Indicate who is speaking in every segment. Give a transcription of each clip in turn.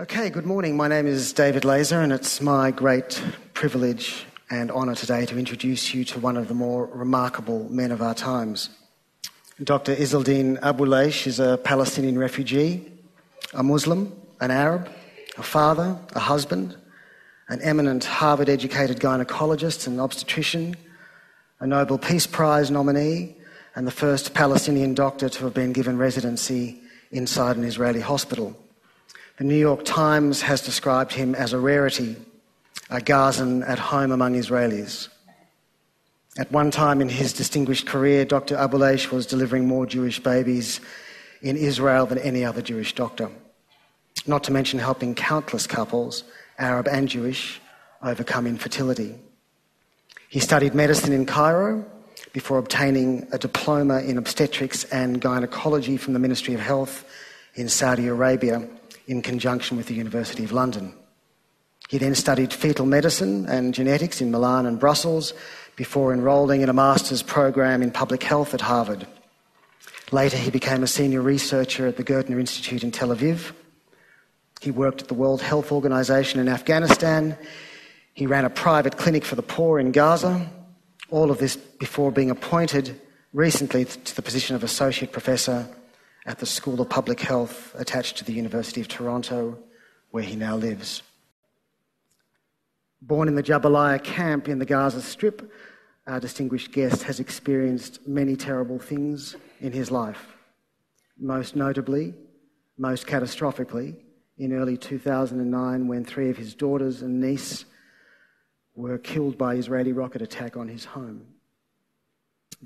Speaker 1: Okay, good morning. My name is David Laser, and it's my great privilege and honour today to introduce you to one of the more remarkable men of our times. Dr. Izzeldin Abuelaish is a Palestinian refugee, a Muslim, an Arab, a father, a husband, an eminent Harvard-educated gynecologist and obstetrician, a Nobel Peace Prize nominee, and the first Palestinian doctor to have been given residency inside an Israeli hospital. The New York Times has described him as a rarity, a Gazan at home among Israelis. At one time in his distinguished career, Dr. Abuelaish was delivering more Jewish babies in Israel than any other Jewish doctor, not to mention helping countless couples, Arab and Jewish, overcome infertility. He studied medicine in Cairo before obtaining a diploma in obstetrics and gynecology from the Ministry of Health in Saudi Arabia, in conjunction with the University of London. He then studied fetal medicine and genetics in Milan and Brussels before enrolling in a master's program in public health at Harvard. Later, he became a senior researcher at the Gertner Institute in Tel Aviv. He worked at the World Health Organization in Afghanistan. He ran a private clinic for the poor in Gaza. All of this before being appointed recently to the position of associate professor at the School of Public Health attached to the University of Toronto, where he now lives. Born in the Jabalia camp in the Gaza Strip, our distinguished guest has experienced many terrible things in his life. Most notably, most catastrophically, in early 2009 when 3 of his daughters and niece were killed by Israeli rocket attack on his home.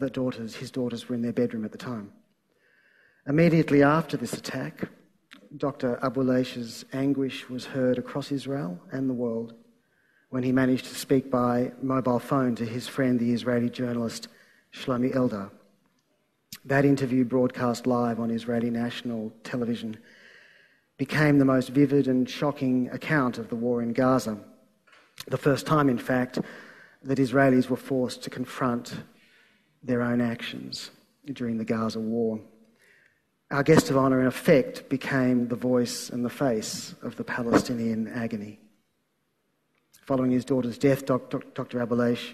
Speaker 1: His daughters were in their bedroom at the time. Immediately after this attack, Dr. Abuelaish's anguish was heard across Israel and the world when he managed to speak by mobile phone to his friend, the Israeli journalist Shlomi Eldar. That interview, broadcast live on Israeli national television, became the most vivid and shocking account of the war in Gaza. The first time, in fact, that Israelis were forced to confront their own actions during the Gaza war. Our guest of honour, in effect, became the voice and the face of the Palestinian agony. Following his daughter's death, Dr. Abuelaish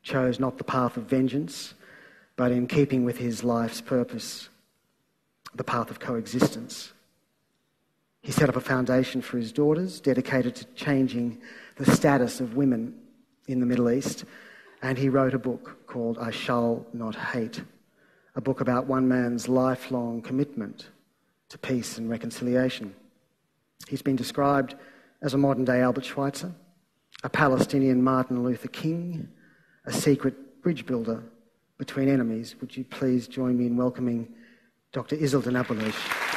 Speaker 1: chose not the path of vengeance, but in keeping with his life's purpose, the path of coexistence. He set up a foundation for his daughters, dedicated to changing the status of women in the Middle East, and he wrote a book called I Shall Not Hate, a book about one man's lifelong commitment to peace and reconciliation. He's been described as a modern-day Albert Schweitzer, a Palestinian Martin Luther King, a secret bridge builder between enemies. Would you please join me in welcoming Dr. Izzeldin Abuelaish?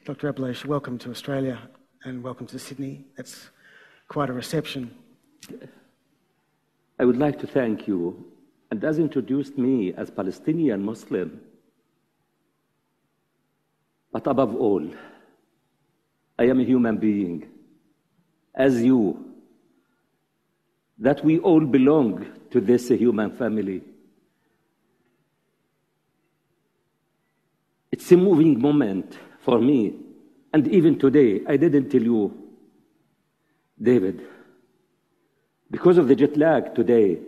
Speaker 1: Dr. Abuelaish, welcome to Australia and welcome to Sydney. It's quite a reception.
Speaker 2: I would like to thank you, and as introduced me as Palestinian Muslim, but above all, I am a human being, as you, that we all belong to this human family. It's a moving moment for me. And even today, I didn't tell you, David, because of the jet lag today,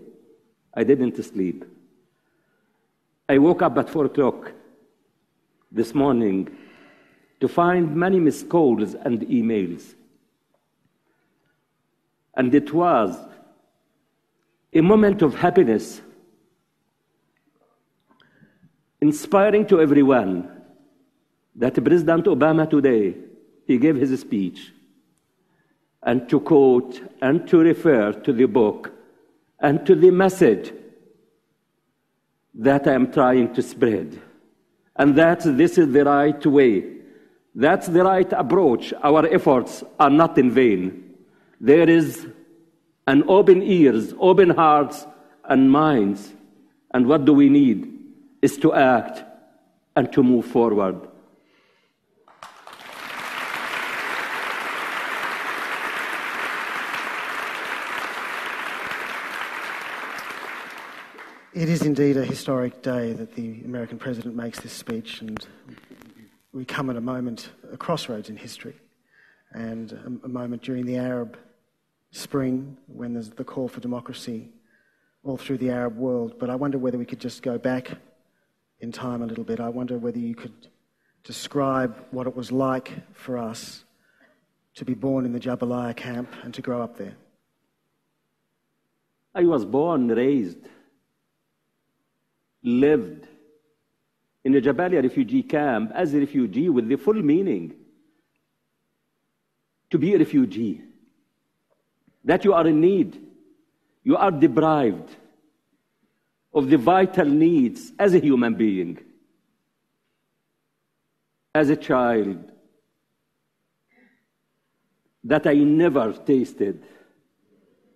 Speaker 2: I didn't sleep. I woke up at 4 o'clock this morning to find many missed calls and emails. And it was a moment of happiness, inspiring to everyone, that President Obama today, he gave his speech, and to quote and to refer to the book and to the message that I am trying to spread, and that this is the right way, that's the right approach. Our efforts are not in vain. There is an open ears, open hearts and minds, and what do we need is to act and to move forward.
Speaker 1: It is indeed a historic day that the American president makes this speech, and we come at a crossroads in history, and a moment during the Arab Spring when there's the call for democracy all through the Arab world. But I wonder whether we could just go back in time a little bit. I wonder whether you could describe what it was like for us to be born in the Abuelaish camp and to grow up there.
Speaker 2: I was born, raised, lived in a Jabalia refugee camp as a refugee with the full meaning. To be a refugee, that you are in need, you are deprived of the vital needs as a human being. As a child, that I never tasted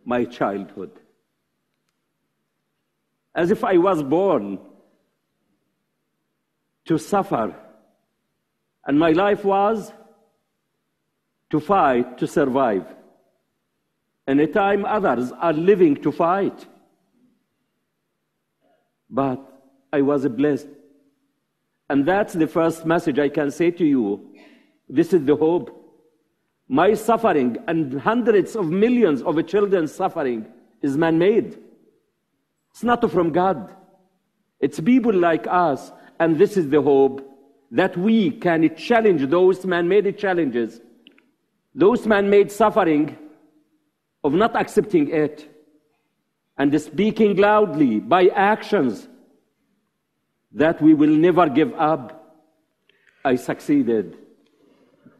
Speaker 2: my childhood. As if I was born to suffer, and my life was to fight, to survive. And at time others are living to fight. But I was blessed. And that's the first message I can say to you. This is the hope. My suffering and hundreds of millions of children's suffering is man-made. It's not from God. It's people like us, and this is the hope that we can challenge those man-made challenges, those man-made suffering of not accepting it, and speaking loudly by actions that we will never give up. I succeeded.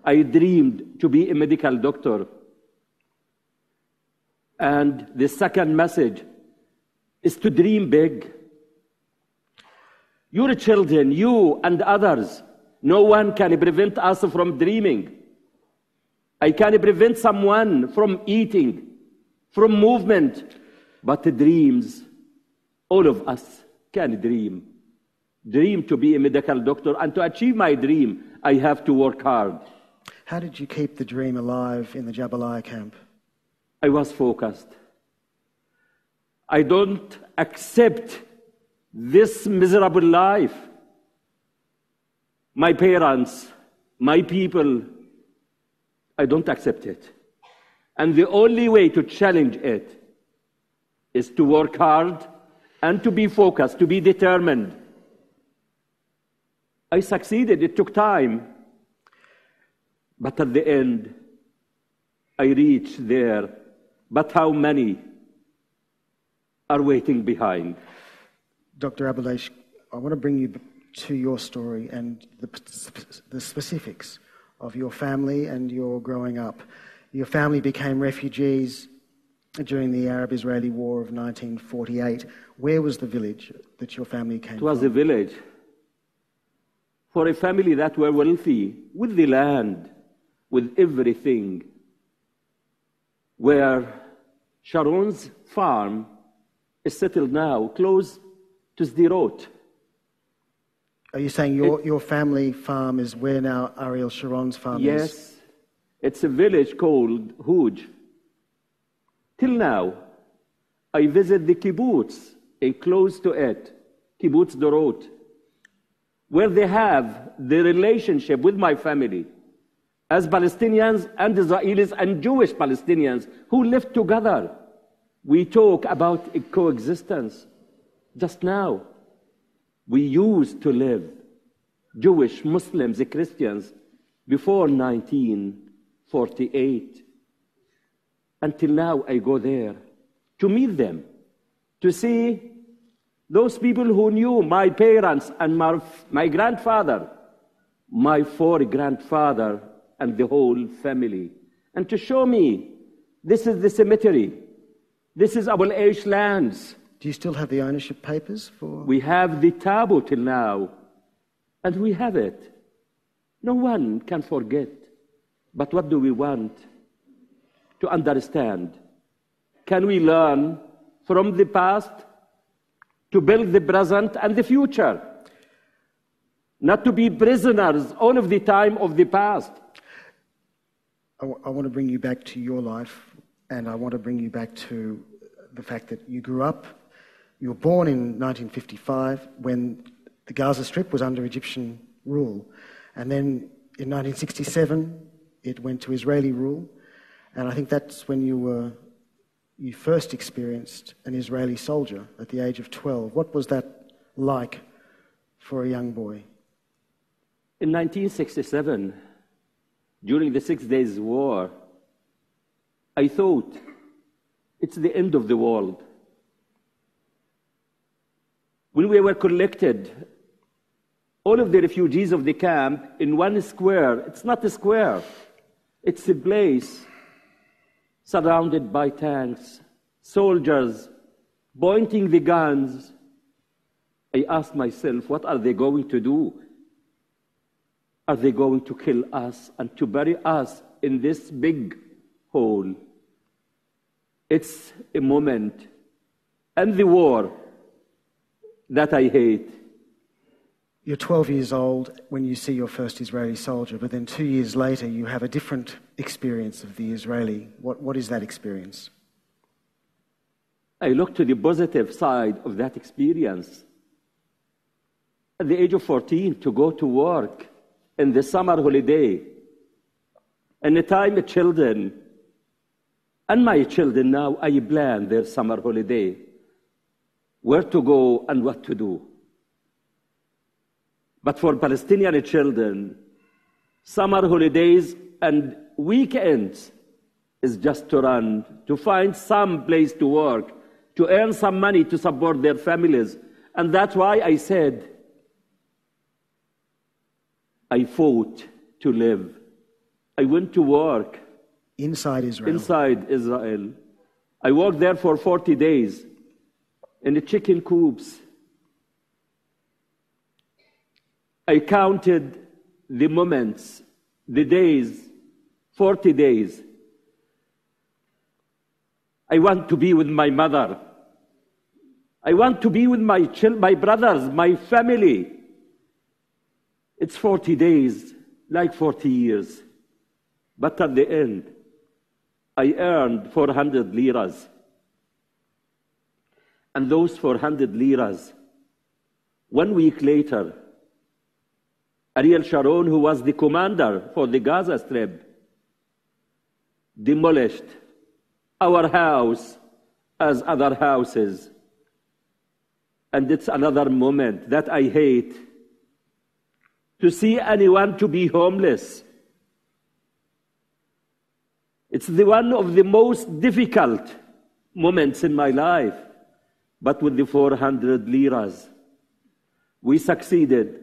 Speaker 2: I dreamed to be a medical doctor. And the second message is to dream big. Your children, you and others, no one can prevent us from dreaming. I can prevent someone from eating, from movement, but the dreams, all of us can dream. Dream to be a medical doctor, and to achieve my dream, I have to work hard.
Speaker 1: How did you keep the dream alive in the Abuelaish camp?
Speaker 2: I was focused. I don't accept this miserable life. My parents, my people, I don't accept it. And the only way to challenge it is to work hard and to be focused, to be determined. I succeeded. It took time. But at the end, I reached there. But how many are waiting behind?
Speaker 1: Dr. Abuelaish, I want to bring you to your story and the specifics of your family and your growing up. Your family became refugees during the Arab-Israeli War of 1948. Where was the village that your family came from?
Speaker 2: It was a village for a family that were wealthy, with the land, with everything, where Sharon's farm is settled now, close to Sderot.
Speaker 1: Are you saying your family farm is where now Ariel Sharon's farm is?
Speaker 2: Yes. It's a village called Houj. Till now, I visit the kibbutz and close to it, kibbutz Dorot, where they have the relationship with my family as Palestinians and Israelis and Jewish Palestinians who live together. We talk about a coexistence. Just now, we used to live, Jewish, Muslims, Christians, before 1948. Until now, I go there to meet them, to see those people who knew my parents and my grandfather, my four-grandfather, and the whole family, and to show me, this is the cemetery, this is Abuelaish lands.
Speaker 1: Do you still have the ownership papers for?
Speaker 2: We have the taboo till now, and we have it. No one can forget. But what do we want? To understand. Can we learn from the past to build the present and the future? Not to be prisoners all of the time of the past.
Speaker 1: I want to bring you back to your life, and I want to bring you back to the fact that you grew up You were born in 1955 when the Gaza Strip was under Egyptian rule. And then in 1967, it went to Israeli rule. And I think that's when you first experienced an Israeli soldier at the age of 12. What was that like for a young boy?
Speaker 2: In 1967, during the 6 Days War, I thought it's the end of the world. When we were collected, all of the refugees of the camp in one square, it's not a square, it's a place surrounded by tanks, soldiers, pointing the guns. I asked myself, what are they going to do? Are they going to kill us and to bury us in this big hole? It's a moment, and the war, that I hate.
Speaker 1: You're 12 years old when you see your first Israeli soldier, but then 2 years later you have a different experience of the Israeli. What is that experience?
Speaker 2: I look to the positive side of that experience. At the age of 14, to go to work in the summer holiday, and the time the children, and my children now, I plan their summer holiday, where to go and what to do. But for Palestinian children, summer holidays and weekends is just to run, to find some place to work, to earn some money to support their families. And that's why I said, I fought to live. I went to work.
Speaker 1: Inside Israel?
Speaker 2: Inside Israel. I worked there for 40 days in the chicken coops. I counted the moments, the days, 40 days. I want to be with my mother. I want to be with my brothers, my family. It's 40 days, like 40 years. But at the end, I earned 400 liras. And those 400 liras, 1 week later, Ariel Sharon, who was the commander for the Gaza Strip, demolished our house as other houses. And it's another moment that I hate, to see anyone to be homeless. It's one of the most difficult moments in my life. But with the 400 liras, we succeeded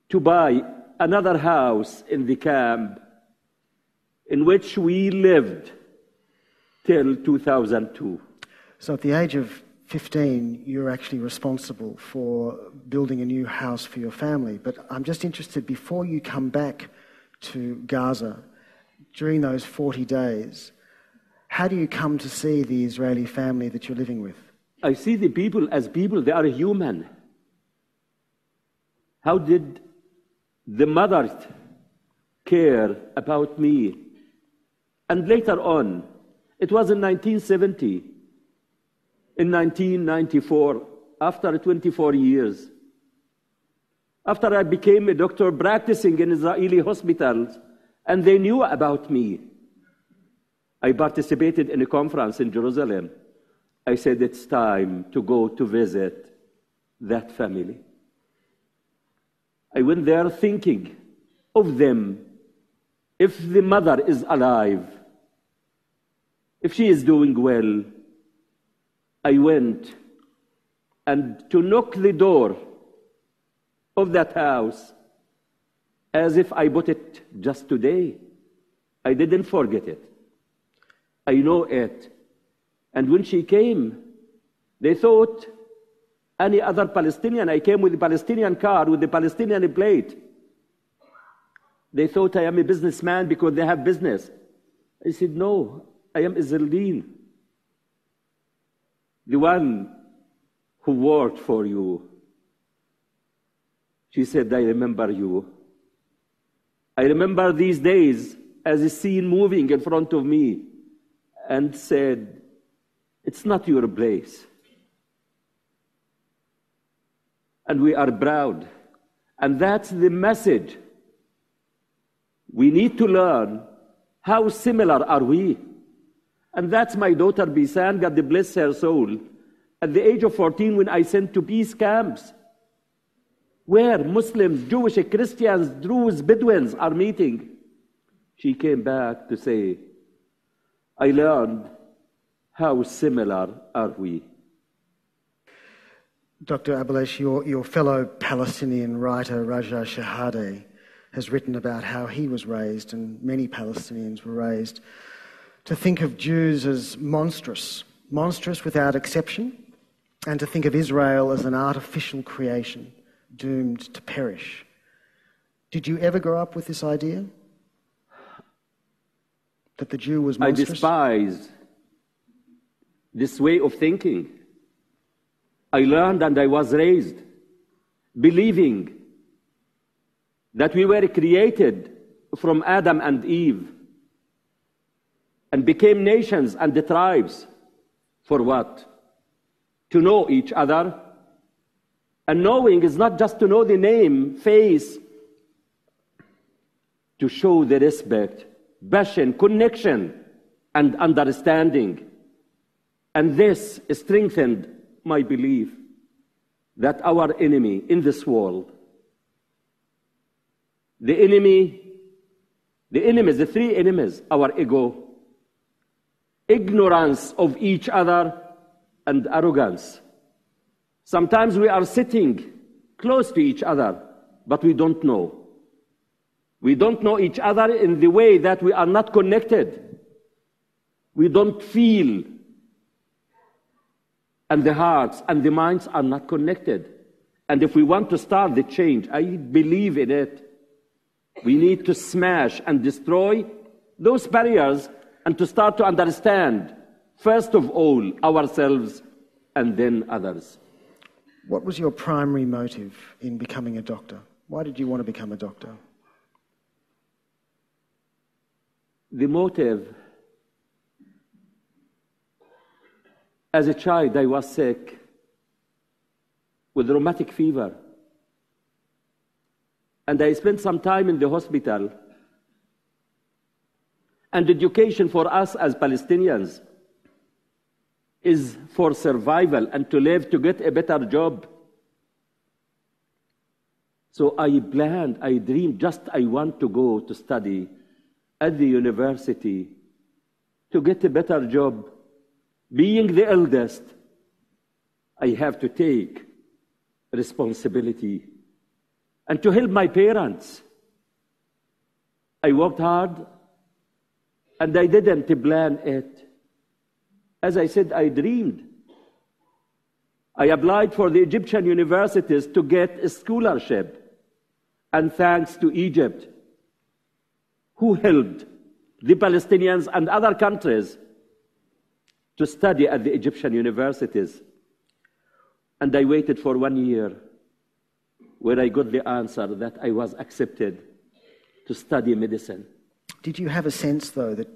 Speaker 2: to buy another house in the camp in which we lived till 2002.
Speaker 1: So at the age of 15, you're actually responsible for building a new house for your family. But I'm just interested, before you come back to Gaza, during those 40 days, how do you come to see the Israeli family that you're living with?
Speaker 2: I see the people as people. They are human. How did the mother care about me? And later on, it was in 1970, in 1994, after 24 years, after I became a doctor practicing in Israeli hospitals, and they knew about me. I participated in a conference in Jerusalem. I said, it's time to go to visit that family. I went there thinking of them. If the mother is alive, if she is doing well, I went and to knock the door of that house as if I bought it just today. I didn't forget it. I know it. And when she came, they thought any other Palestinian. I came with the Palestinian car, with the Palestinian plate. They thought I am a businessman because they have business. I said, no, I am Izzeldin, the one who worked for you. She said, I remember you. I remember these days as a scene moving in front of me, and said, it's not your place. and we are proud. And that's the message. We need to learn how similar are we. And that's my daughter Bisan, God bless her soul. At the age of 14, when I sent to peace camps, where Muslims, Jewish, Christians, Druze, Bedouins are meeting, she came back to say, I learned how similar are we.
Speaker 1: Dr. Abuelaish, your fellow Palestinian writer Raja Shehadeh has written about how he was raised, and many Palestinians were raised, to think of Jews as monstrous without exception, and to think of Israel as an artificial creation doomed to perish. Did you ever grow up with this idea? That the Jew was monstrous? I
Speaker 2: despise this way of thinking. I learned and I was raised believing that we were created from Adam and Eve and became nations and the tribes. For what? To know each other. And knowing is not just to know the name, face, to show the respect, passion, connection, and understanding. And this strengthened my belief that our enemy in this world, the three enemies, our ego, ignorance of each other, and arrogance. Sometimes we are sitting close to each other, but we don't know. We don't know each other in the way that we are not connected. We don't feel, and the hearts and the minds are not connected. And if we want to start the change, I believe in it, we need to smash and destroy those barriers and to start to understand, first of all, ourselves and then others.
Speaker 1: What was your primary motive in becoming a doctor? Why did you want to become a doctor?
Speaker 2: The motive, as a child, I was sick with rheumatic fever. And I spent some time in the hospital. And education for us as Palestinians is for survival and to live, to get a better job. So I planned, I dreamed, I want to go to study at the university to get a better job. Being the eldest, I have to take responsibility and to help my parents. I worked hard and I didn't plan it. As I said, I dreamed. I applied for the Egyptian universities to get a scholarship. And thanks to Egypt, who helped the Palestinians and other countries to study at the Egyptian universities. And I waited for 1 year where I got the answer that I was accepted to study medicine.
Speaker 1: Did you have a sense, though, that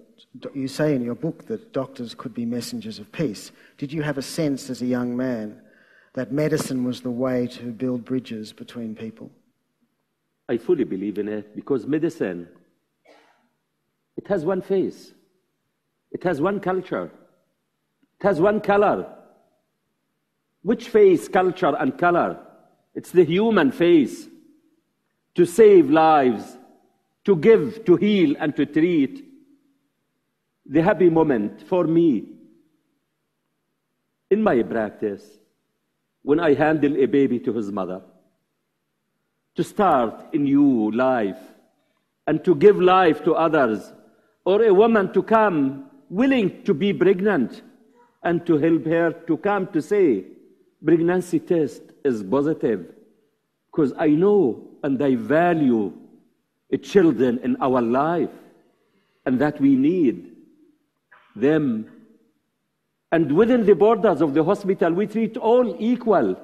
Speaker 1: you say in your book that doctors could be messengers of peace? Did you have a sense as a young man that medicine was the way to build bridges between people?
Speaker 2: I fully believe in it, because medicine, it has one face, it has one culture, it has one color. Which face, culture, and color? It's the human face. To save lives, to give, to heal, and to treat. The happy moment for me in my practice, when I handle a baby to his mother, to start a new life and to give life to others, or a woman to come willing to be pregnant and to help her to come to say, pregnancy test is positive, because I know and I value children in our life and that we need them. And within the borders of the hospital, we treat all equal.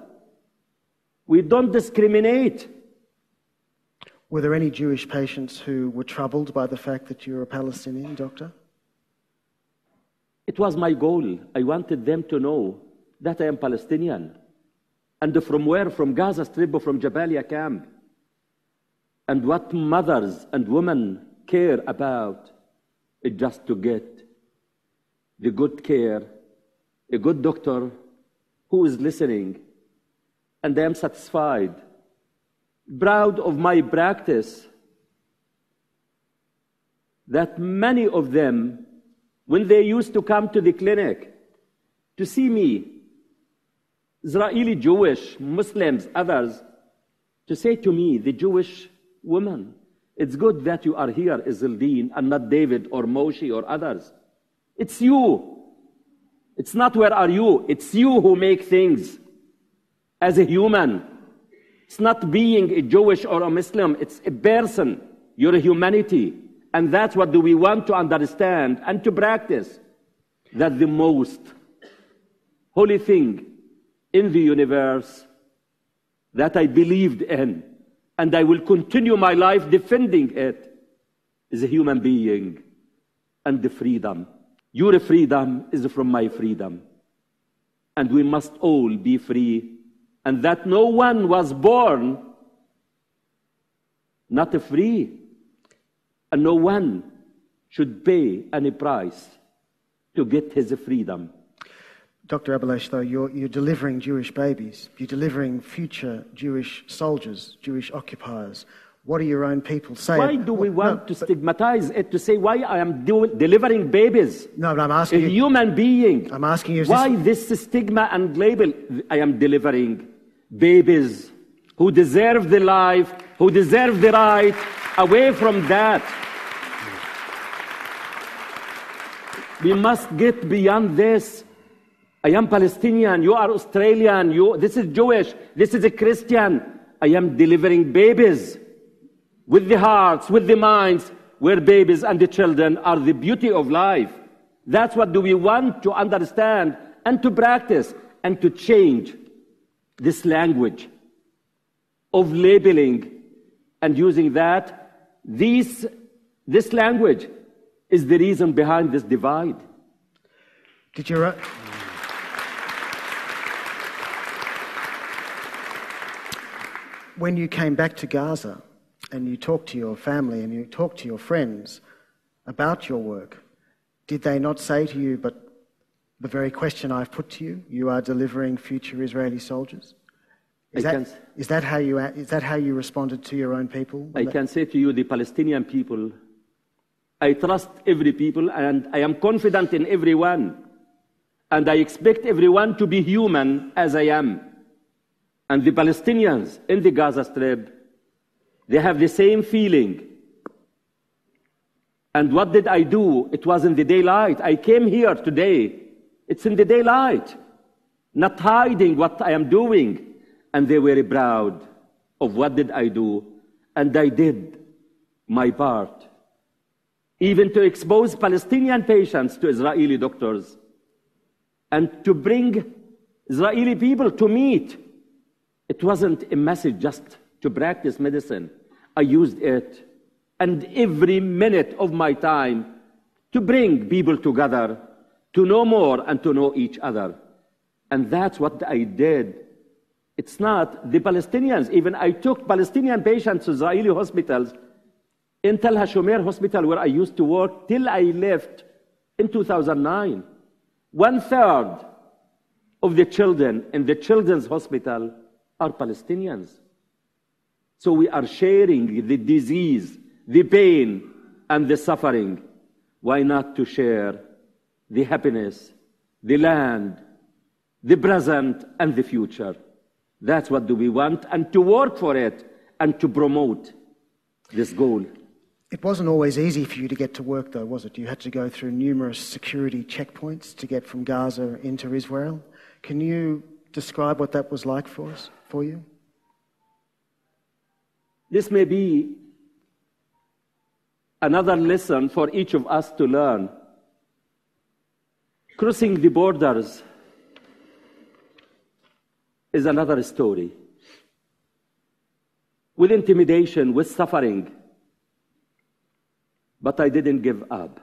Speaker 2: We don't discriminate.
Speaker 1: Were there any Jewish patients who were troubled by the fact that you're a Palestinian doctor?
Speaker 2: It was my goal. I wanted them to know that I am Palestinian. And from where? From Gaza Strip or from Jabalia camp. And what mothers and women care about is just to get the good care, a good doctor who is listening. And I am satisfied, proud of my practice, that many of them, when they used to come to the clinic to see me, Israeli Jewish, Muslims, others, to say to me, the Jewish woman, it's good that you are here, Izzeldin, and not David or Moshe or others. It's you. It's not where are you. It's you who make things as a human. It's not being a Jewish or a Muslim. It's a person. You're a humanity. And that's what do we want to understand and to practice. That the most holy thing in the universe that I believed in, and I will continue my life defending it, is a human being and the freedom. Your freedom is from my freedom. And we must all be free. And that no one was born not free. And no one should pay any price to get his freedom.
Speaker 1: Dr. Abuelaish, though, you're delivering Jewish babies. You're delivering future Jewish soldiers, Jewish occupiers. What do your own people say?
Speaker 2: Why do we want to stigmatize it, to say why I am delivering babies?
Speaker 1: No, but I'm asking
Speaker 2: a human being.
Speaker 1: I'm asking you,
Speaker 2: why this stigma and label? I am delivering babies who deserve the life, who deserve the right, away from that. We must get beyond this. I am Palestinian, you are Australian, this is Jewish, this is a Christian. I am delivering babies with the hearts, with the minds, where babies and the children are the beauty of life. That's what do we want to understand and to practice and to change this language of labeling and using that. This language is the reason behind this divide.
Speaker 1: Did you... When you came back to Gaza and you talked to your family and you talked to your friends about your work, did they not say to you, but the very question I've put to you, you are delivering future Israeli soldiers? Is that how you responded to your own people?
Speaker 2: I can say to you, the Palestinian people, I trust every people and I am confident in everyone. And I expect everyone to be human as I am. And the Palestinians in the Gaza Strip, they have the same feeling. And what did I do? It was in the daylight. I came here today. It's in the daylight, not hiding what I am doing. And they were proud of what did I do. And I did my part. Even to expose Palestinian patients to Israeli doctors. And to bring Israeli people to meet. It wasn't a message just to practice medicine. I used it, and every minute of my time, to bring people together, to know more and to know each other. And that's what I did. It's not the Palestinians. Even I took Palestinian patients to Israeli hospitals, in Tel HaShomer hospital where I used to work, till I left in 2009. 1/3 of the children in the children's hospital are Palestinians. So we are sharing the disease, the pain, and the suffering. Why not to share the happiness, the land, the present, and the future? That's what do we want, and to work for it, and to promote this goal.
Speaker 1: It wasn't always easy for you to get to work, though, was it? You had to go through numerous security checkpoints to get from Gaza into Israel. Can you describe what that was like for you?
Speaker 2: This may be another lesson for each of us to learn. Crossing the borders is another story. With intimidation, with suffering. But I didn't give up.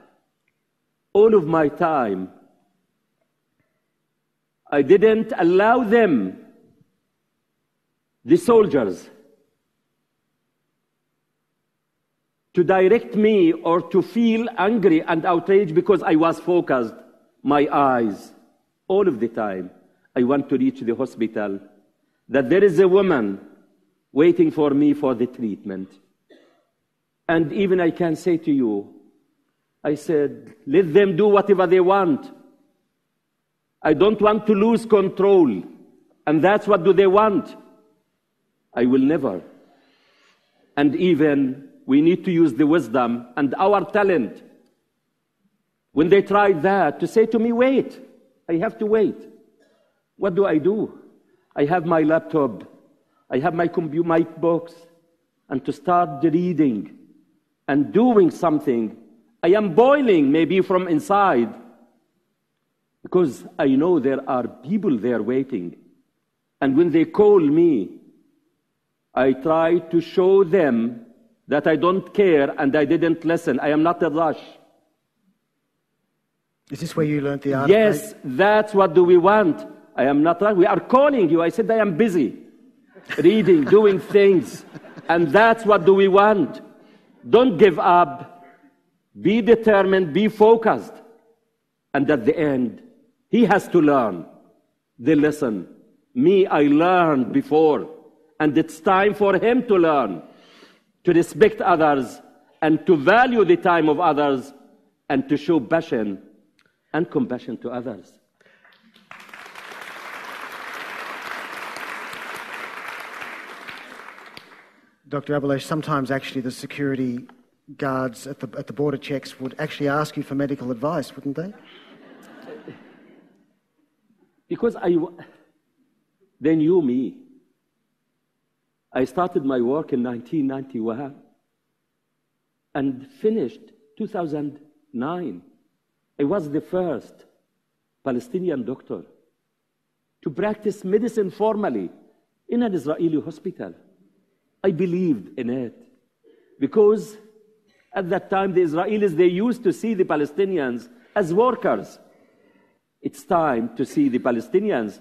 Speaker 2: All of my time, I didn't allow them the soldiers to direct me or to feel angry and outraged because I was focused, my eyes, all of the time. I want to reach the hospital, that there is a woman waiting for me for the treatment. And even I can say to you, I said, let them do whatever they want. I don't want to lose control. And that's what do they want. I will never. And even we need to use the wisdom and our talent. When they tried that, to say to me, wait, I have to wait. What do? I have my laptop, I have my computer, my books, and to start reading and doing something. I am boiling maybe from inside because I know there are people there waiting. And when they call me, I try to show them that I don't care and I didn't listen. I am not a rush.
Speaker 1: Is this where you learned the art?
Speaker 2: Yes, that's what do we want. I am not rush. We are calling you. I said I am busy, reading, doing things. And that's what do we want. Don't give up. Be determined, be focused. And at the end, he has to learn the lesson. Me, I learned before. And it's time for him to learn, to respect others, and to value the time of others, and to show passion and compassion to others.
Speaker 1: Dr. Abuelaish, sometimes actually the security guards at the border checks would actually ask you for medical advice, wouldn't they?
Speaker 2: Because they knew me. I started my work in 1991 and finished 2009. I was the first Palestinian doctor to practice medicine formally in an Israeli hospital. I believed in it because at that time the Israelis, they used to see the Palestinians as workers. It's time to see the Palestinians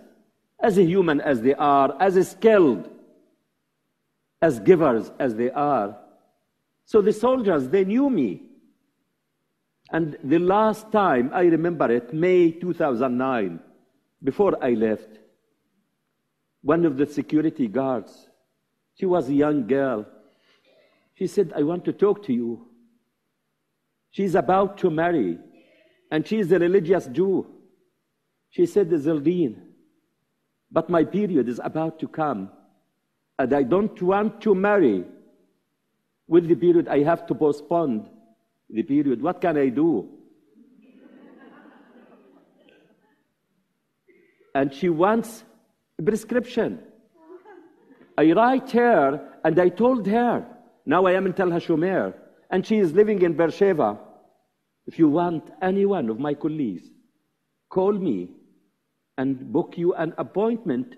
Speaker 2: as human as they are, as skilled, as givers as they are. So the soldiers, they knew me. And the last time, I remember it, May 2009, before I left, one of the security guards, she was a young girl, she said, I want to talk to you. She's about to marry, and she's a religious Jew. She said, Izzeldin, but my period is about to come, and I don't want to marry with the period. I have to postpone the period. What can I do? And she wants a prescription. I write her, and I told her, now I am in Tel HaShomer, and she is living in Beersheba. If you want any one of my colleagues, call me and book you an appointment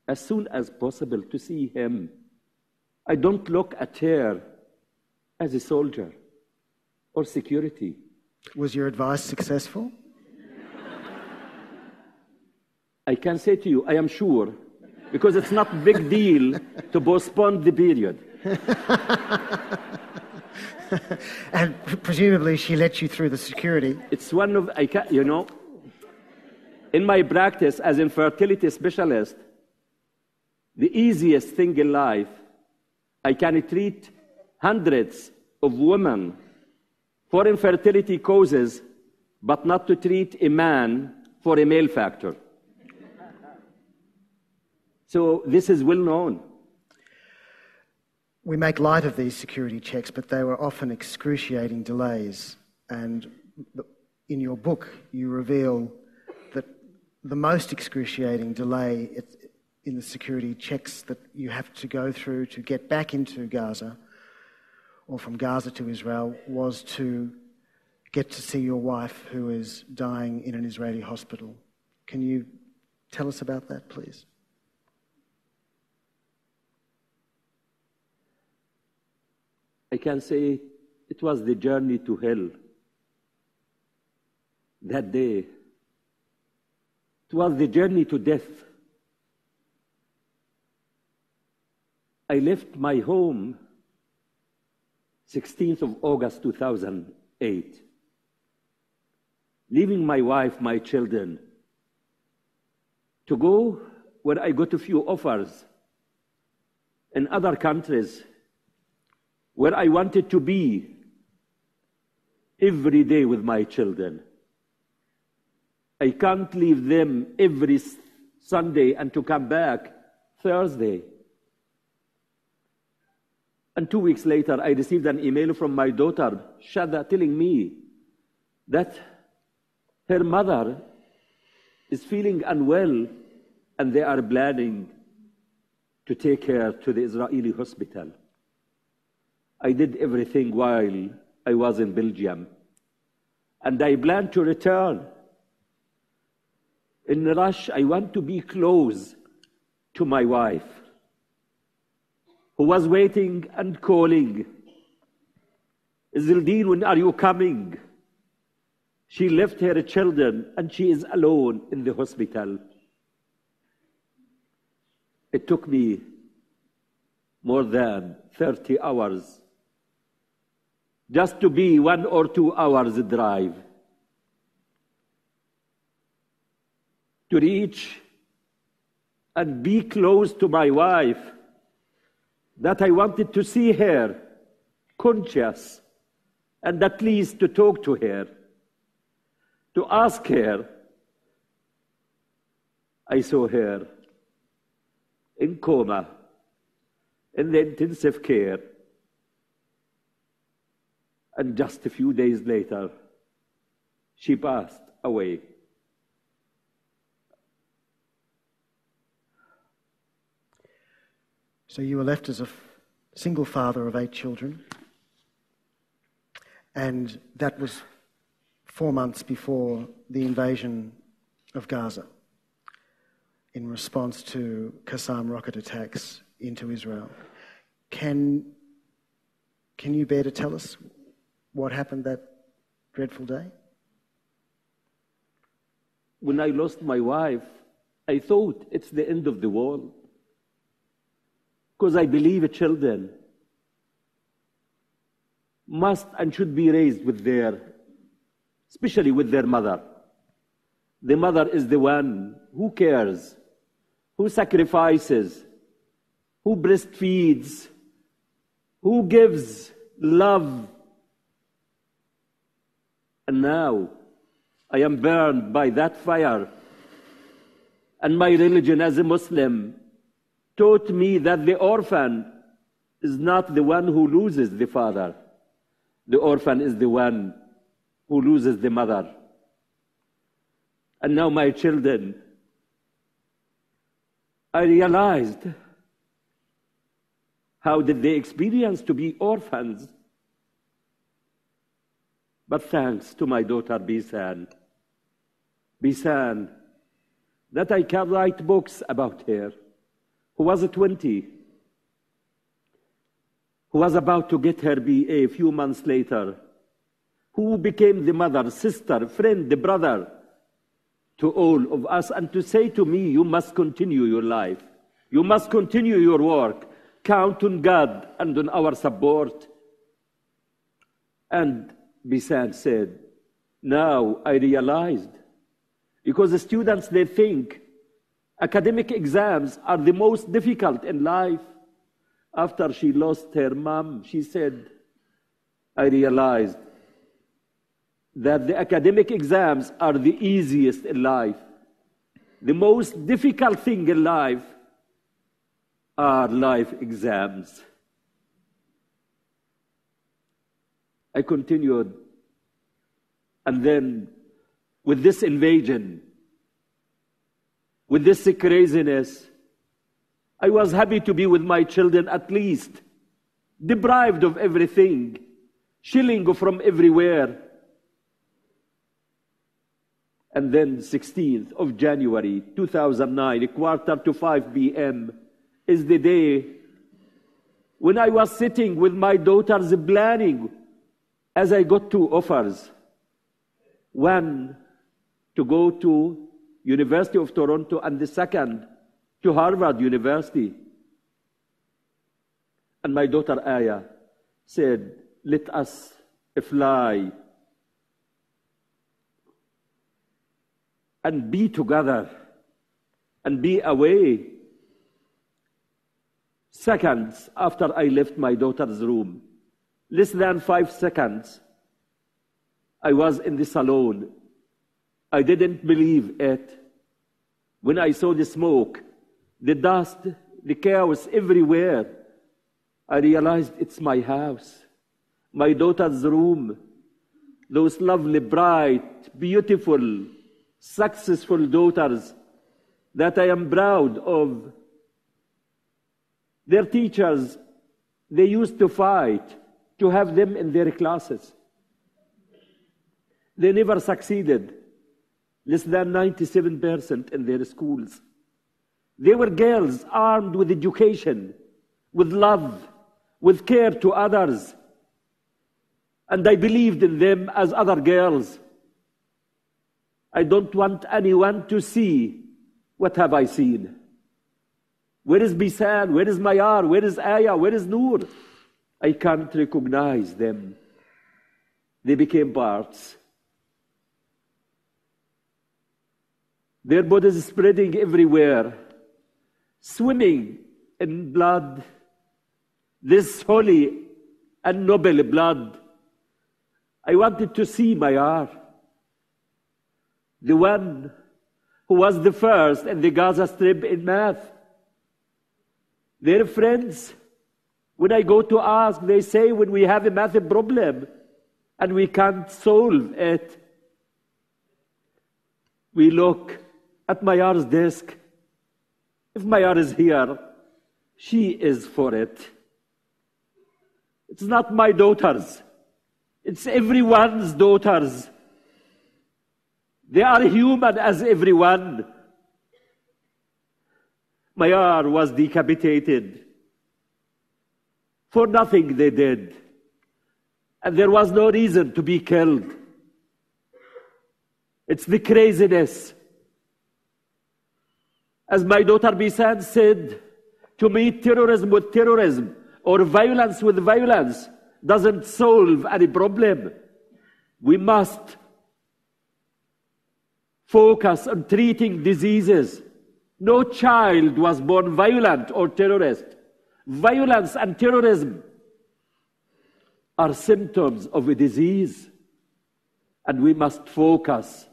Speaker 2: as soon as possible to see him. I don't look at her as a soldier or security.
Speaker 1: Was your advice successful?
Speaker 2: I can say to you, I am sure, because it's not a big deal to postpone the period.
Speaker 1: And presumably she let you through the security.
Speaker 2: It's one of, in my practice as a fertility specialist, the easiest thing in life, I can treat hundreds of women for infertility causes, but not to treat a man for a male factor. So this is well known.
Speaker 1: We make light of these security checks, but they were often excruciating delays. And in your book, you reveal that the most excruciating delay in the security checks that you have to go through to get back into Gaza, or from Gaza to Israel, was to get to see your wife who is dying in an Israeli hospital. Can you tell us about that, please?
Speaker 2: I can say it was the journey to hell. That day, it was the journey to death. I left my home 16th of August 2008, leaving my wife, my children, to go where I got a few offers in other countries where I wanted to be every day with my children. I can't leave them every Sunday and to come back Thursday. And 2 weeks later, I received an email from my daughter, Shada, telling me that her mother is feeling unwell and they are planning to take her to the Israeli hospital. I did everything while I was in Belgium, and I plan to return. In a rush, I want to be close to my wife, who was waiting and calling, Izzeldin, when are you coming? She left her children and she is alone in the hospital. It took me more than 30 hours just to be 1 or 2 hours drive to reach and be close to my wife, that I wanted to see her conscious and at least to talk to her, to ask her. I saw her in coma, in the intensive care. And just a few days later, she passed away.
Speaker 1: So you were left as a single father of 8 children, and that was 4 months before the invasion of Gaza in response to Qassam rocket attacks into Israel. Can you bear to tell us what happened that dreadful day?
Speaker 2: When I lost my wife, I thought it's the end of the world, because I believe children must and should be raised with especially with their mother. The mother is the one who cares, who sacrifices, who breastfeeds, who gives love. And now I am burned by that fire. And my religion as a Muslim taught me that the orphan is not the one who loses the father. The orphan is the one who loses the mother. And now my children, I realized how did they experience to be orphans. But thanks to my daughter Bisan, that I can write books about her, who was 20, who was about to get her BA a few months later, who became the mother, sister, friend, the brother to all of us, and to say to me, you must continue your life. You must continue your work. Count on God and on our support. And Bisan said, now I realized, because the students, they think academic exams are the most difficult in life. After she lost her mom, she said, I realized that the academic exams are the easiest in life. The most difficult thing in life are life exams. I continued, and then with this invasion, with this craziness, I was happy to be with my children at least, deprived of everything, shilling from everywhere. And then 16th of January 2009, 4:45 p.m., is the day when I was sitting with my daughters planning, as I got 2 offers. One, to go to University of Toronto, and the second, to Harvard University. And my daughter Aya said, let us fly and be together and be away. Seconds after I left my daughter's room, less than 5 seconds, I was in the salon. I didn't believe it. When I saw the smoke, the dust, the chaos everywhere, I realized it's my house, my daughter's room, those lovely, bright, beautiful, successful daughters that I am proud of. Their teachers, they used to fight to have them in their classes. They never succeeded. Less than 97% in their schools. They were girls armed with education, with love, with care to others. And I believed in them as other girls. I don't want anyone to see what have I seen. Where is Bisan? Where is Mayar? Where is Aya? Where is Noor? I can't recognize them. They became parts. Their bodies spreading everywhere, swimming in blood, this holy and noble blood. I wanted to see Mayar, the one who was the first in the Gaza Strip in math. Their friends, when I go to ask, they say when we have a math problem and we can't solve it, we look at Mayar's desk. If Mayar is here, she is for it. It's not my daughters. It's everyone's daughters. They are human as everyone. Mayar was decapitated. For nothing they did. And there was no reason to be killed. It's the craziness. As my daughter Bisan said, to me terrorism with terrorism or violence with violence doesn't solve any problem. We must focus on treating diseases. No child was born violent or terrorist. Violence and terrorism are symptoms of a disease. And we must focus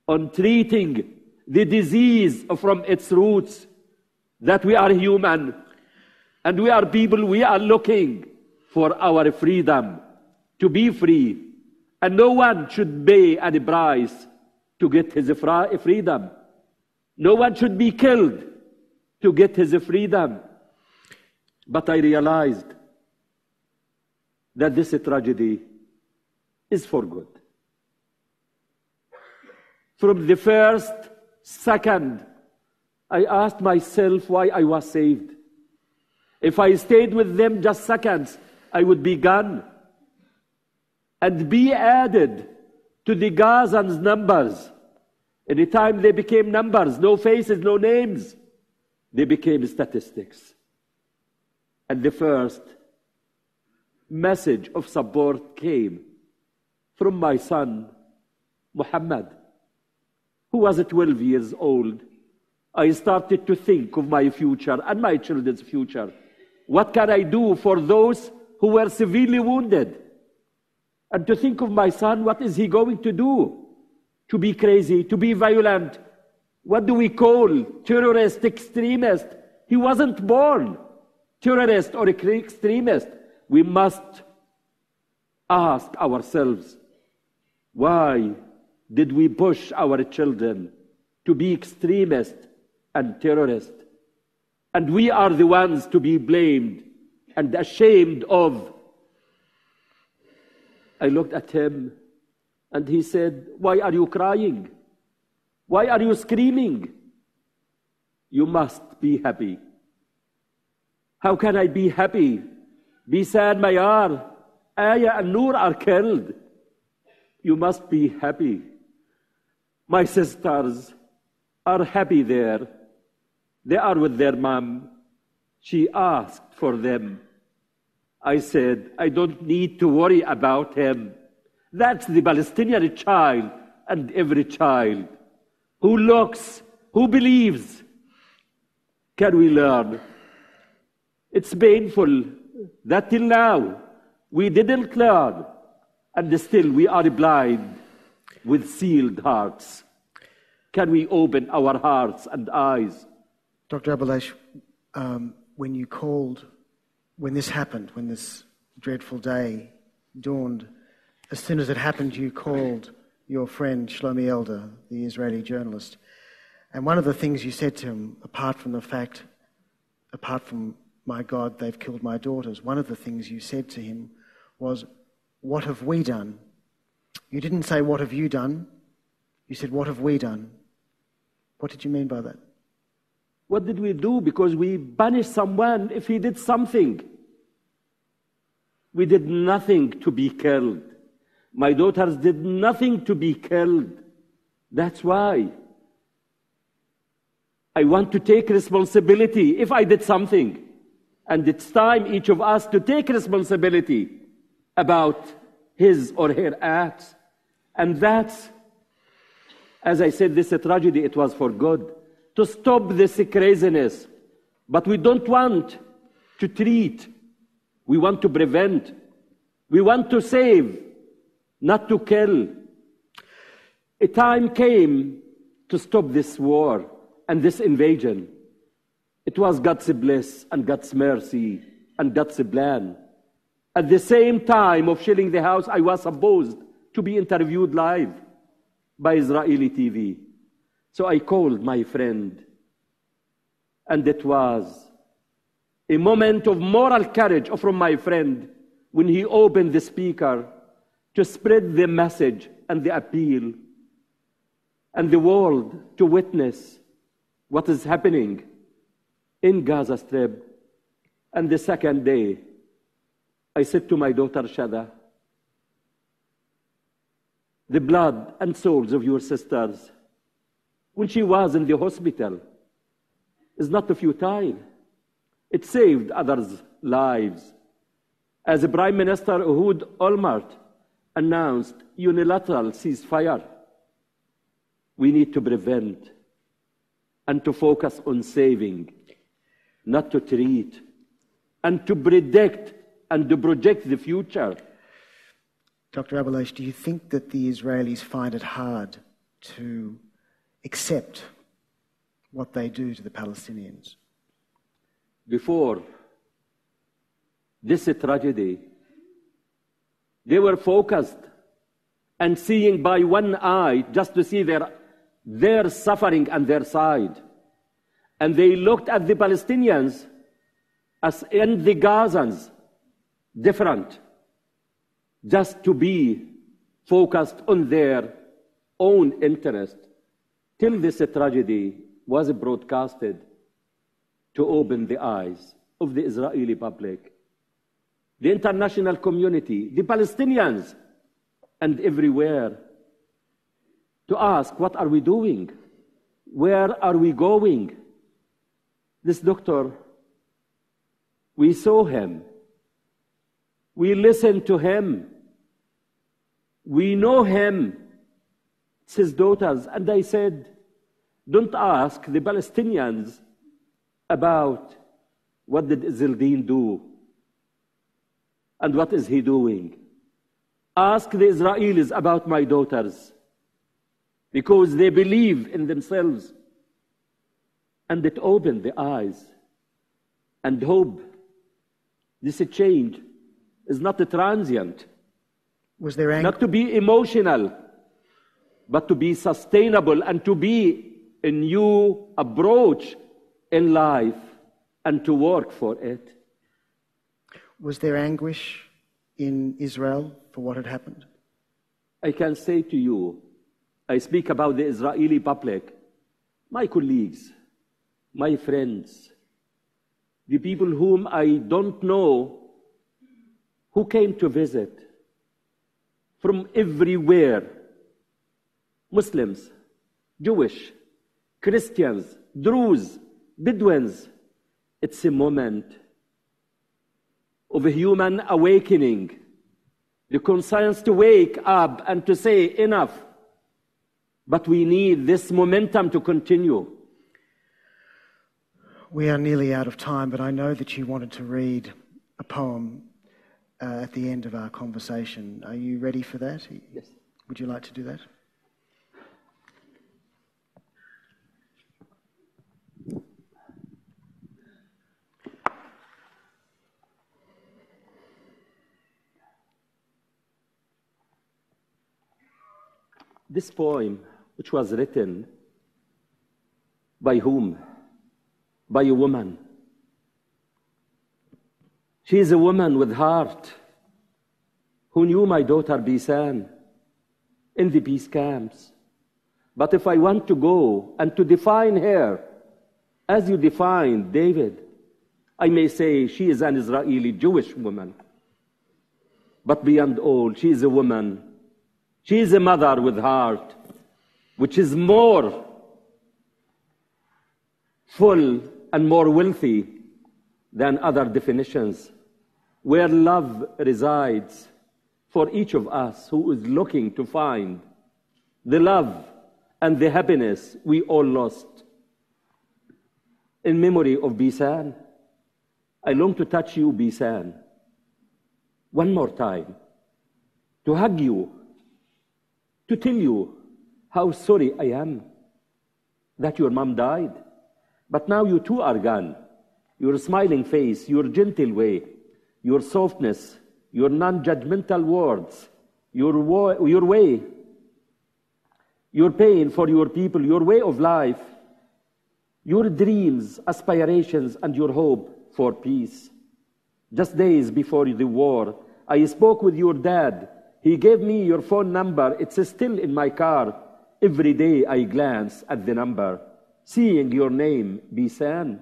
Speaker 2: on treating the disease from its roots, that we are human and we are people, we are looking for our freedom, to be free. And no one should pay any price to get his freedom. No one should be killed to get his freedom. But I realized that this tragedy is for good. From the first second, I asked myself why I was saved. If I stayed with them just seconds, I would be gone and be added to the Gazans' numbers. Anytime they became numbers, no faces, no names, they became statistics. And the first message of support came from my son, Muhammad, who was 12 years old. I started to think of my future and my children's future. What can I do for those who were severely wounded? And to think of my son, what is he going to do? To be crazy, to be violent. What do we call terrorist, extremist? He wasn't born terrorist or extremist. We must ask ourselves, why did we push our children to be extremist and terrorist? And we are the ones to be blamed and ashamed of. I looked at him and he said, why are you crying? Why are you screaming? You must be happy. How can I be happy? Bisan, Mayar, Aya and Noor are killed. You must be happy. My sisters are happy there. They are with their mom. She asked for them. I said, I don't need to worry about him. That's the Palestinian child, and every child who looks, who believes. Can we learn? It's painful that till now we didn't learn, and still we are blind with sealed hearts. Can we open our hearts and eyes?
Speaker 1: Dr. Abuelaish, when this happened, when this dreadful day dawned, as soon as it happened, you called your friend Shlomi Elder, the Israeli journalist. And one of the things you said to him, apart from, my God, they've killed my daughters, one of the things you said to him was, what have we done? You didn't say, what have you done? You said, what have we done? What did you mean by that?
Speaker 2: What did we do? Because we punish someone if he did something. We did nothing to be killed. My daughters did nothing to be killed. That's why I want to take responsibility if I did something. And it's time each of us to take responsibility about his or her acts. And that's, as I said, this tragedy, it was for good, to stop this craziness. But we don't want to treat. We want to prevent. We want to save, not to kill. A time came to stop this war and this invasion. It was God's bliss and God's mercy and God's plan. At the same time of shelling the house, I was supposed to be interviewed live by Israeli TV. So I called my friend, and it was a moment of moral courage from my friend when he opened the speaker to spread the message and the appeal and the world to witness what is happening in Gaza Strip. And the second day, I said to my daughter Shada, the blood and souls of your sisters, when she was in the hospital, is not futile. It saved others' lives. As the Prime Minister Ehud Olmert announced unilateral ceasefire, we need to prevent and to focus on saving, not to treat, and to predict and to project the future.
Speaker 1: Dr. Abuelaish, do you think that the Israelis find it hard to accept what they do to the Palestinians?
Speaker 2: Before this tragedy, they were focused and seeing by one eye just to see their suffering and their side. And they looked at the Palestinians as in the Gazans, different, just to be focused on their own interest, till this tragedy was broadcasted to open the eyes of the Israeli public, the international community, the Palestinians, and everywhere, to ask, what are we doing? Where are we going? This doctor, we saw him. We listened to him. We know him. It's his daughters. And I said, don't ask the Palestinians about what did Izzeldin do and what is he doing. Ask the Israelis about my daughters, because they believe in themselves. And it opened the eyes and hope. This change is not a transient.
Speaker 1: Was there
Speaker 2: not to be emotional, but to be sustainable and to be a new approach in life and to work for it.
Speaker 1: Was there anguish in Israel for what had happened?
Speaker 2: I can say to you, I speak about the Israeli public, my colleagues, my friends, the people whom I don't know, who came to visit from everywhere, Muslims, Jewish, Christians, Druze, Bedouins, It's a moment of a human awakening, the conscience to wake up and to say enough. But we need this momentum to continue.
Speaker 1: We are nearly out of time, but I know that you wanted to read a poem at the end of our conversation. Are you ready for that?
Speaker 2: Yes.
Speaker 1: Would you like to do that?
Speaker 2: This poem, which was written by whom? By a woman. She is a woman with heart who knew my daughter Bisan in the peace camps. But if I want to go and to define her as you defined David, I may say she is an Israeli Jewish woman. But beyond all, she is a woman. She is a mother with heart, which is more full and more wealthy than other definitions, where love resides for each of us who is looking to find the love and the happiness we all lost. In memory of Bisan, I long to touch you, Bisan, one more time, to hug you, to tell you how sorry I am that your mom died. But now you too are gone. Your smiling face, your gentle way, your softness, your non-judgmental words, your way, your pain for your people, your way of life, your dreams, aspirations, and your hope for peace. Just days before the war, I spoke with your dad. He gave me your phone number. It's still in my car. Every day I glance at the number, seeing your name, Bisan.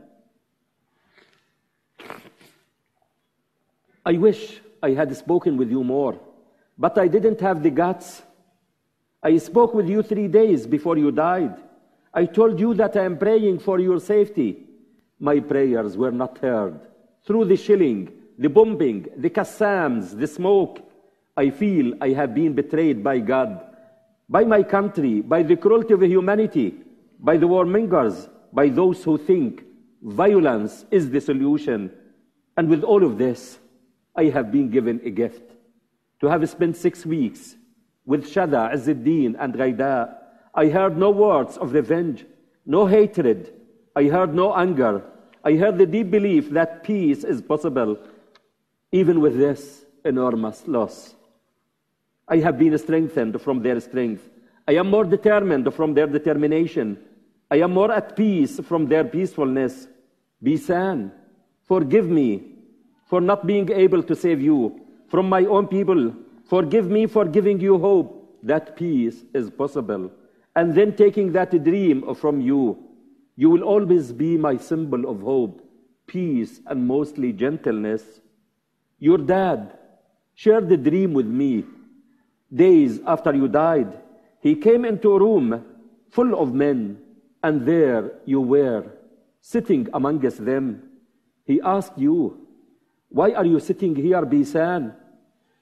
Speaker 2: I wish I had spoken with you more, but I didn't have the guts. I spoke with you 3 days before you died. I told you that I am praying for your safety. My prayers were not heard. Through the shelling, the bombing, the Qassams, the smoke, I feel I have been betrayed by God, by my country, by the cruelty of humanity, by the warmongers, by those who think violence is the solution. And with all of this, I have been given a gift. To have spent 6 weeks with Shada, Izzeldin, and Ghaida, I heard no words of revenge, no hatred. I heard no anger. I heard the deep belief that peace is possible, even with this enormous loss. I have been strengthened from their strength. I am more determined from their determination. I am more at peace from their peacefulness. Bisan, forgive me for not being able to save you from my own people. Forgive me for giving you hope that peace is possible. And then taking that dream from you. You will always be my symbol of hope, peace, and mostly gentleness. Your dad shared the dream with me. Days after you died, he came into a room full of men, and there you were, sitting amongst them. He asked you, "Why are you sitting here, Bisan?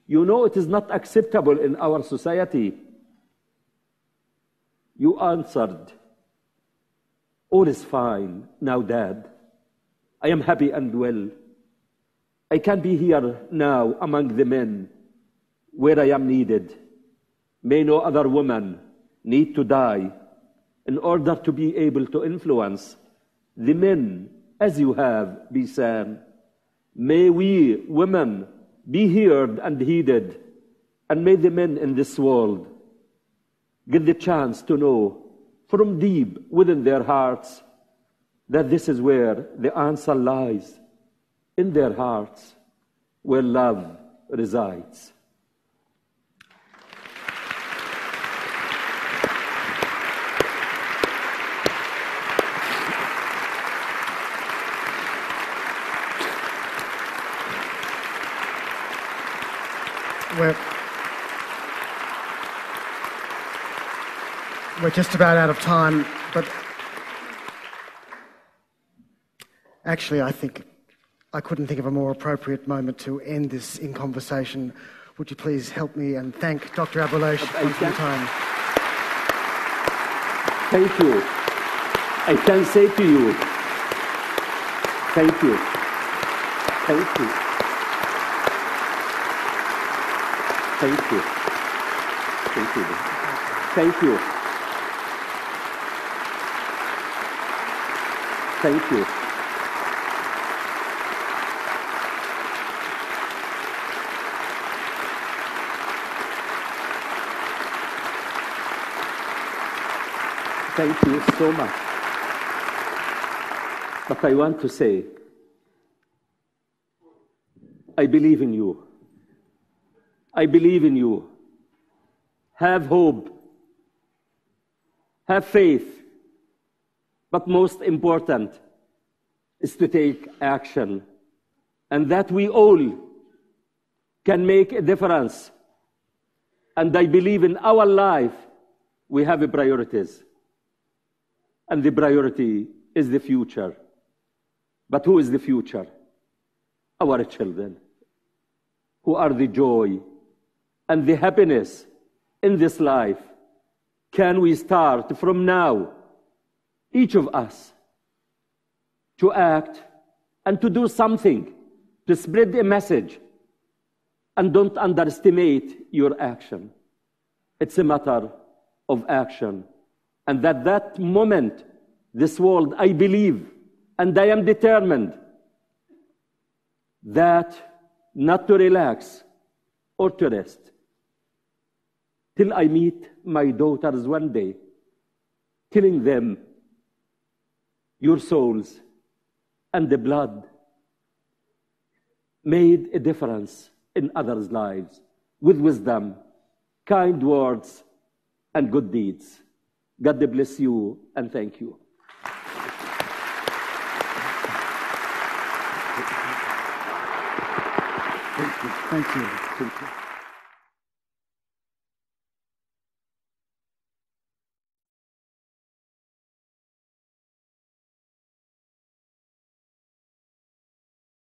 Speaker 2: You know it is not acceptable in our society." You answered, "All is fine now, Dad. I am happy and well. I can be here now among the men where I am needed. May no other woman need to die in order to be able to influence the men as you have, Bisan. May we women be heard and heeded, and may the men in this world get the chance to know from deep within their hearts that this is where the answer lies, in their hearts, where love resides."
Speaker 1: We're just about out of time, but Actually, I think I couldn't think of a more appropriate moment to end this in conversation. Would you please help me and thank Dr. Abuelaish for your time?
Speaker 2: Thank you. I can say to you, thank you. Thank you. Thank you. Thank you. Thank you. Thank you. Thank you so much. But I want to say, I believe in you. I believe in you. Have hope. Have faith. But most important is to take action. And that we all can make a difference. And I believe in our life, we have priorities. And the priority is the future. But who is the future? Our children, who are the joy and the happiness in this life. Can we start from now, each of us, to act and to do something, to spread a message, and don't underestimate your action. It's a matter of action. And at that moment, this world, I believe, and I am determined that not to relax or to rest till I meet my daughters one day, telling them, your souls and the blood made a difference in others' lives with wisdom, kind words, and good deeds. God bless you and thank you.
Speaker 1: Thank you. Thank you.